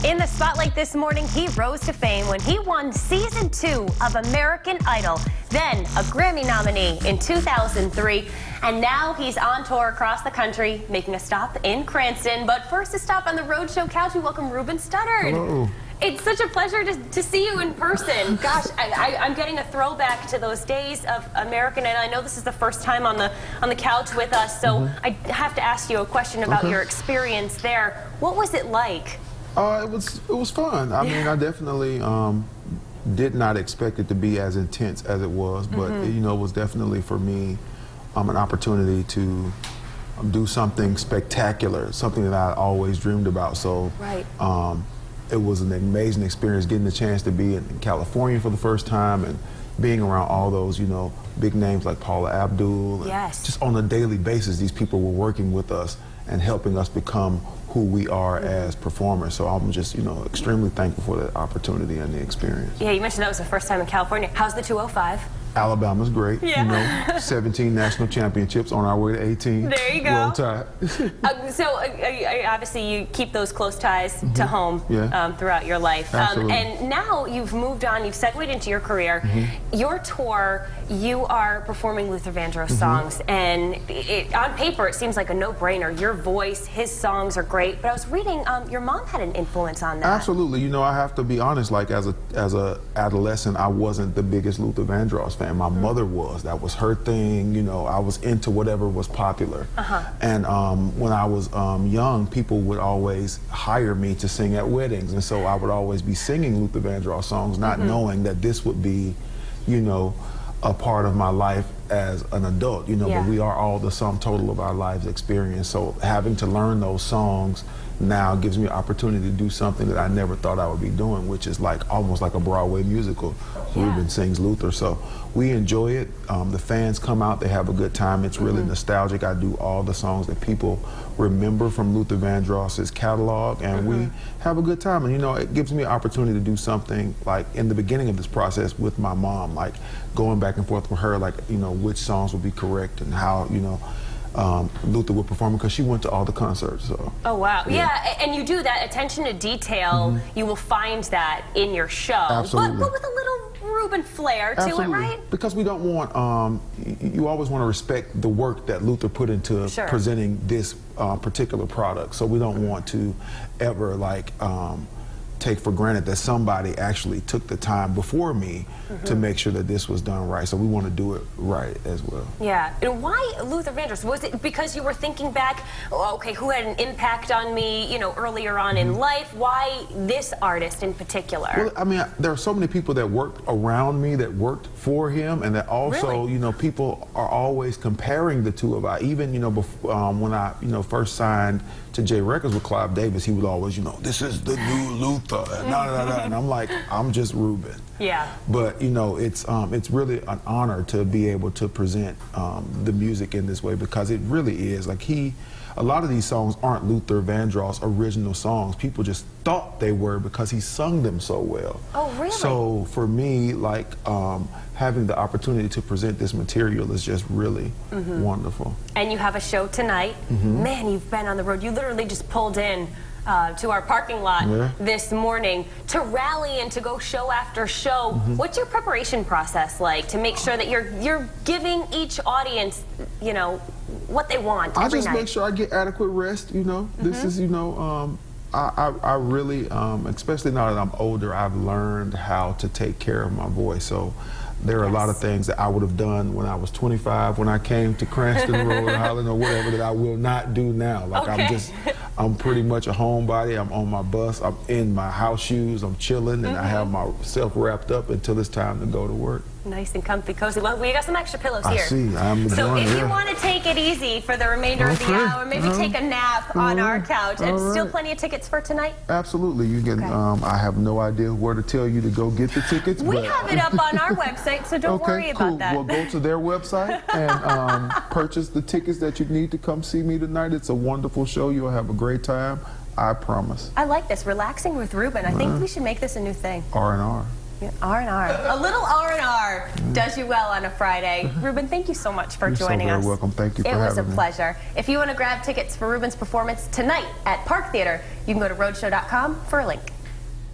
In the spotlight this morning, he rose to fame when he won Season 2 of American Idol, then a Grammy nominee in 2003, and now he's on tour across the country, making a stop in Cranston. But first, a stop on the Roadshow couch, we welcome Ruben Studdard. Hello. It's such a pleasure to see you in person. Gosh, I'm getting a throwback to those days of American Idol. I know this is the first time on the couch with us, so I have to ask you a question about your experience there. What was it like? It was fun. I mean, I definitely did not expect it to be as intense as it was, but you know, it was definitely for me an opportunity to do something spectacular, something that I always dreamed about. So it was an amazing experience getting the chance to be in California for the first time and being around all those, you know, big names like Paula Abdul. Yes. Just on a daily basis, these people were working with us and helping us become who we are as performers. So I'm just, you know, extremely thankful for the opportunity and the experience. Yeah, you mentioned that was the first time in California. How's the 205? Alabama's great. Yeah. You know, 17 national championships, on our way to 18. There you go. Roll Tide. Obviously you keep those close ties to home throughout your life. And now you've moved on, you've segued into your career. Your tour, you are performing Luther Vandross songs, and on paper it seems like a no-brainer. Your voice, his songs are great, but I was reading your mom had an influence on that. Absolutely. You know, I have to be honest, like as a adolescent, I wasn't the biggest Luther Vandross fan. My mother was. That was her thing. You know, I was into whatever was popular. And when I was young, people would always hire me to sing at weddings, and so I would always be singing Luther Vandross songs, not knowing that this would be, you know, a part of my life as an adult, you know, but we are all the sum total of our lives experience. So having to learn those songs now gives me an opportunity to do something that I never thought I would be doing, which is like almost like a Broadway musical. Ruben sings Luther, so we enjoy it. The fans come out, they have a good time. It's really nostalgic. I do all the songs that people remember from Luther Vandross's catalog, and we have a good time. And you know, it gives me an opportunity to do something like in the beginning of this process with my mom, like going back and forth with her, like, you know, which songs would be correct and how, you know, Luther would perform, because she went to all the concerts. So. Oh wow, yeah, and you do that attention to detail. You will find that in your show, Absolutely. But with a little Ruben flair to it, right? Because we don't want, you always want to respect the work that Luther put into presenting this particular product. So we don't want to ever like take for granted that somebody actually took the time before me to make sure that this was done right. So we want to do it right as well. Yeah. And why Luther Vandross? Was it because you were thinking back, oh, okay, who had an impact on me, you know, earlier on in life? Why this artist in particular? Well, I mean, there are so many people that worked around me, that worked for him, and that also, you know, people are always comparing the two of us. Even, you know, before, when I, you know, first signed to J Records with Clive Davis, he would always, you know, this is the new Luther, and and I'm like, I'm just Ruben. Yeah. But you know, it's really an honor to be able to present the music in this way, because it really is like a lot of these songs aren't Luther Vandross original songs. People just thought they were because he sung them so well. Oh, really? So for me, like having the opportunity to present this material is just really wonderful. And you have a show tonight. Man, you've been on the road. You literally just pulled in to our parking lot this morning to rally and to go show after show. What's your preparation process like to make sure that you're giving each audience, you know, what they want every night? I just make sure I get adequate rest, you know. This is, you know, I really, especially now that I'm older, I've learned how to take care of my voice. So there are a lot of things that I would have done when I was 25, when I came to Cranston, Rhode Island, or whatever, that I will not do now. Like I'm pretty much a homebody. I'm on my bus. I'm in my house shoes. I'm chilling, and I have myself wrapped up until it's time to go to work. Nice and comfy, cozy. Well, we got some extra pillows here. I see. I'm so if you want to take it easy for the remainder of the hour, maybe take a nap on our couch, and still plenty of tickets for tonight? Absolutely. You can. I have no idea where to tell you to go get the tickets. We have it up on our website, so don't worry about that. Well, go to their website and purchase the tickets that you need to come see me tonight. It's a wonderful show. You'll have a great time. I promise. I like this. Relaxing with Ruben. I think we should make this a new thing. R&R. R&R. A little R&R does you well on a Friday. Ruben, thank you so much for joining us. You're so very welcome. Thank you for having me. It was a pleasure. If you want to grab tickets for Ruben's performance tonight at Park Theater, you can go to roadshow.com for a link.